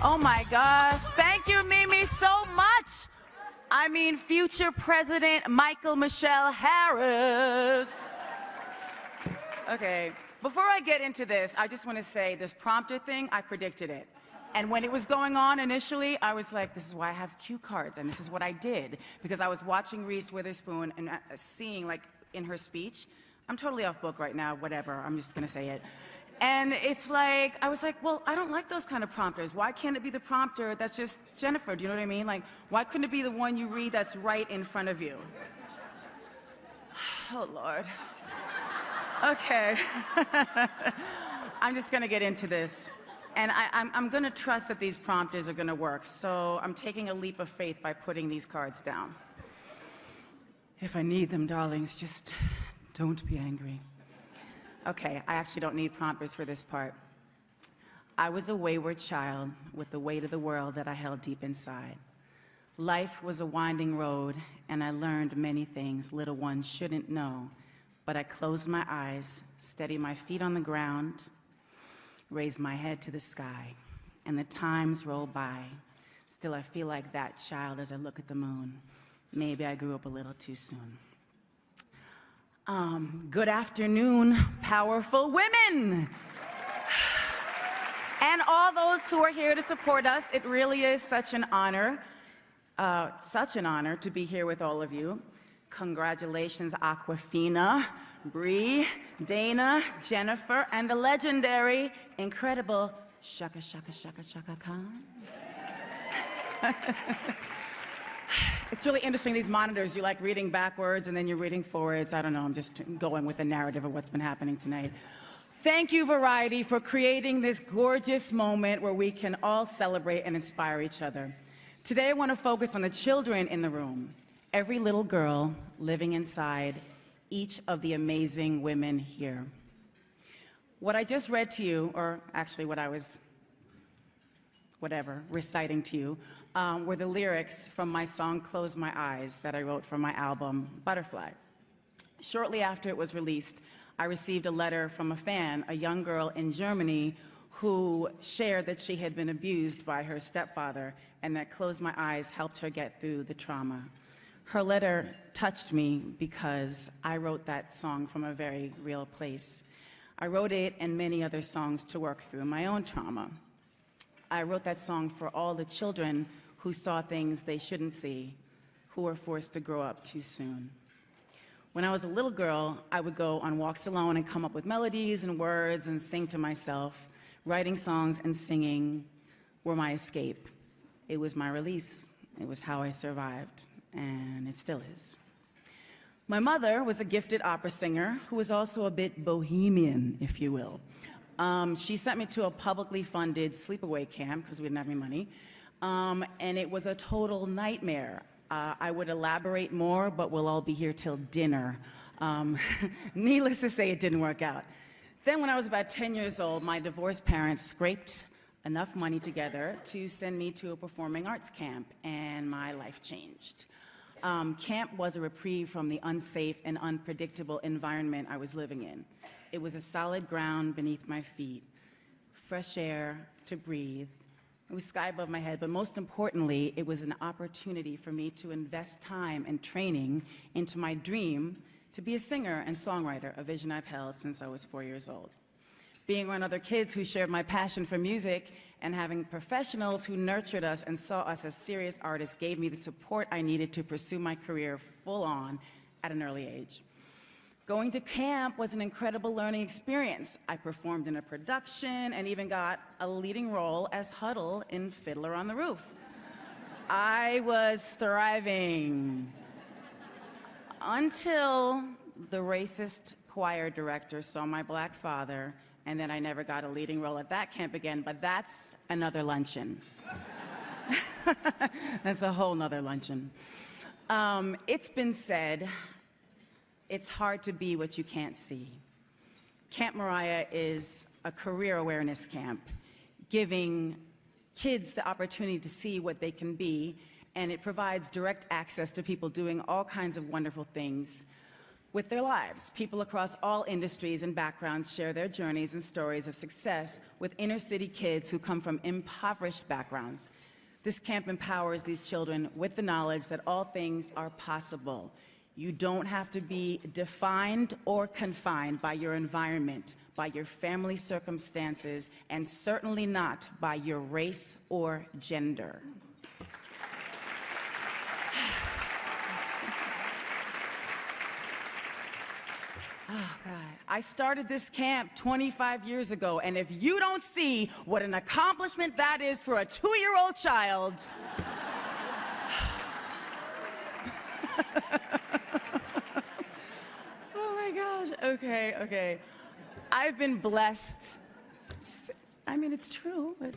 Oh my gosh. Thank you, Mimi, so much. I mean, future President Michael Michelle Harris. Okay, before I get into this, I just want to say this prompter thing, I predicted it. And when it was going on initially, I was like, this is why I have cue cards, and this is what I did. Because I was watching Reese Witherspoon and seeing, like, in her speech, I'm totally off book right now, whatever, I'm just gonna say it. And it's like, I was like, well, I don't like those kind of prompters. Why can't it be the prompter that's just Jennifer, do you know what I mean? Like, why couldn't it be the one you read that's right in front of you? Oh, Lord. Okay. I'm just gonna get into this. And I'm gonna trust that these prompters are gonna work. So I'm taking a leap of faith by putting these cards down. If I need them, darlings, just don't be angry. Okay, I actually don't need prompters for this part. I was a wayward child with the weight of the world that I held deep inside. Life was a winding road, and I learned many things little ones shouldn't know. But I closed my eyes, steadied my feet on the ground, raised my head to the sky, and the times roll by. Still, I feel like that child as I look at the moon. Maybe I grew up a little too soon. Good afternoon, powerful women. And all those who are here to support us. It really is such an honor to be here with all of you. Congratulations, Aquafina, Bree, Dana, Jennifer, and the legendary, incredible Shaka Shaka Shaka Shaka Khan. It's really interesting, these monitors, you like reading backwards and then you're reading forwards. I don't know, I'm just going with the narrative of what's been happening tonight. Thank you, Variety, for creating this gorgeous moment where we can all celebrate and inspire each other. Today, I want to focus on the children in the room, every little girl living inside each of the amazing women here. What I just read to you, or actually what I was, reciting to you, were the lyrics from my song, Close My Eyes, that I wrote for my album, Butterfly. Shortly after it was released, I received a letter from a fan, a young girl in Germany, who shared that she had been abused by her stepfather and that Close My Eyes helped her get through the trauma. Her letter touched me because I wrote that song from a very real place. I wrote it and many other songs to work through my own trauma. I wrote that song for all the children who saw things they shouldn't see, who were forced to grow up too soon. When I was a little girl, I would go on walks alone and come up with melodies and words and sing to myself. Writing songs and singing were my escape. It was my release. It was how I survived, and it still is. My mother was a gifted opera singer who was also a bit bohemian, if you will. She sent me to a publicly funded sleepaway camp because we didn't have any money, and it was a total nightmare. I would elaborate more, but we'll all be here till dinner. Needless to say, it didn't work out. Then when I was about 10 years old, my divorced parents scraped enough money together to send me to a performing arts camp, and my life changed. Camp was a reprieve from the unsafe and unpredictable environment I was living in. It was a solid ground beneath my feet, fresh air to breathe. It was sky above my head, but most importantly, it was an opportunity for me to invest time and training into my dream to be a singer and songwriter, a vision I've held since I was 4 years old. Being around other kids who shared my passion for music and having professionals who nurtured us and saw us as serious artists gave me the support I needed to pursue my career full on at an early age. Going to camp was an incredible learning experience. I performed in a production and even got a leading role as Huddle in Fiddler on the Roof. I was thriving until the racist choir director saw my black father, and then I never got a leading role at that camp again, but that's another luncheon. That's a whole nother luncheon. It's been said, it's hard to be what you can't see. Camp Mariah is a career awareness camp, giving kids the opportunity to see what they can be, and it provides direct access to people doing all kinds of wonderful things. with their lives. People across all industries and backgrounds share their journeys and stories of success with inner-city kids who come from impoverished backgrounds. This camp empowers these children with the knowledge that all things are possible. You don't have to be defined or confined by your environment, by your family circumstances, and certainly not by your race or gender. Oh, God. I started this camp 25 years ago, and if you don't see what an accomplishment that is for a 2-year-old child, oh my gosh, okay. I've been blessed. I mean, it's true, but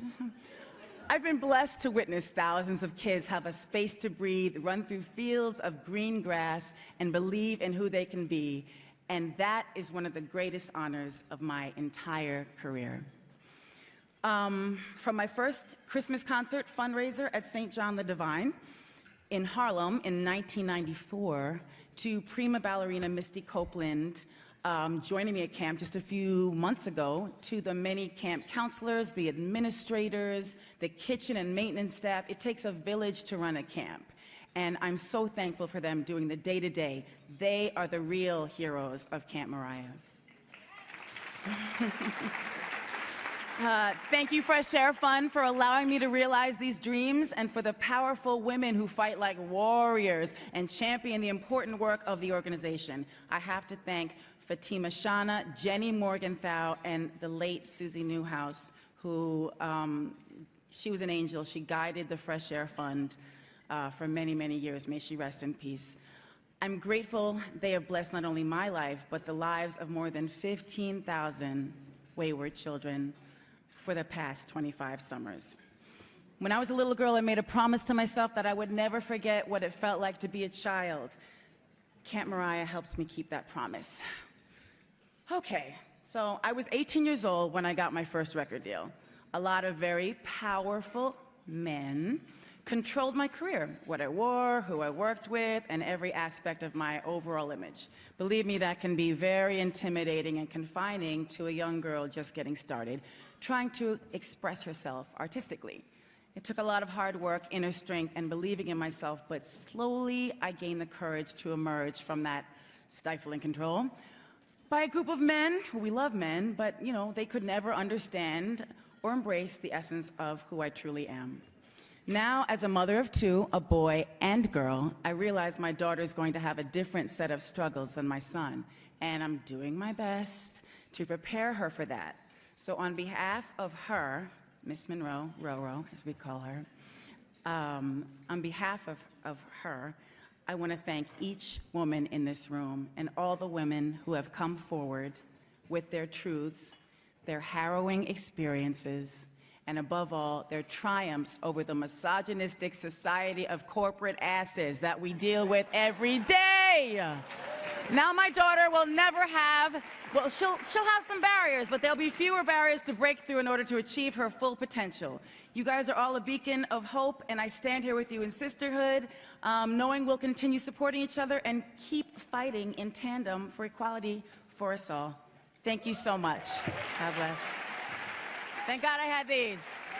I've been blessed to witness thousands of kids have a space to breathe, run through fields of green grass, and believe in who they can be. And that is one of the greatest honors of my entire career. From my first Christmas concert fundraiser at St. John the Divine in Harlem in 1994 to prima ballerina Misty Copeland joining me at camp just a few months ago, to the many camp counselors, the administrators, the kitchen and maintenance staff. It takes a village to run a camp. And I'm so thankful for them doing the day-to-day. They are the real heroes of Camp Mariah. Thank you, Fresh Air Fund, for allowing me to realize these dreams, and for the powerful women who fight like warriors and champion the important work of the organization. I have to thank Fatima Shana, Jenny Morgenthau, and the late Susie Newhouse, who, she was an angel. She guided the Fresh Air Fund for many, many years. May she rest in peace. I'm grateful they have blessed not only my life, but the lives of more than 15,000 wayward children for the past 25 summers. When I was a little girl, I made a promise to myself that I would never forget what it felt like to be a child. Camp Mariah helps me keep that promise. Okay, so I was 18 years old when I got my first record deal. A lot of very powerful men controlled my career, what I wore, who I worked with, and every aspect of my overall image. Believe me, that can be very intimidating and confining to a young girl just getting started, trying to express herself artistically. It took a lot of hard work, inner strength, and believing in myself, but slowly I gained the courage to emerge from that stifling control by a group of men. We love men, but you know, they could never understand or embrace the essence of who I truly am. Now, as a mother of two, a boy and girl, I realize my daughter's going to have a different set of struggles than my son, and I'm doing my best to prepare her for that. So on behalf of her, Miss Monroe, Roro, as we call her, on behalf of her, I want to thank each woman in this room and all the women who have come forward with their truths, their harrowing experiences, and above all, their triumphs over the misogynistic society of corporate asses that we deal with every day. Now my daughter will never have, well, she'll have some barriers, but there'll be fewer barriers to break through in order to achieve her full potential. You guys are all a beacon of hope, and I stand here with you in sisterhood, knowing we'll continue supporting each other and keep fighting in tandem for equality for us all. Thank you so much. God bless. Thank God I had these.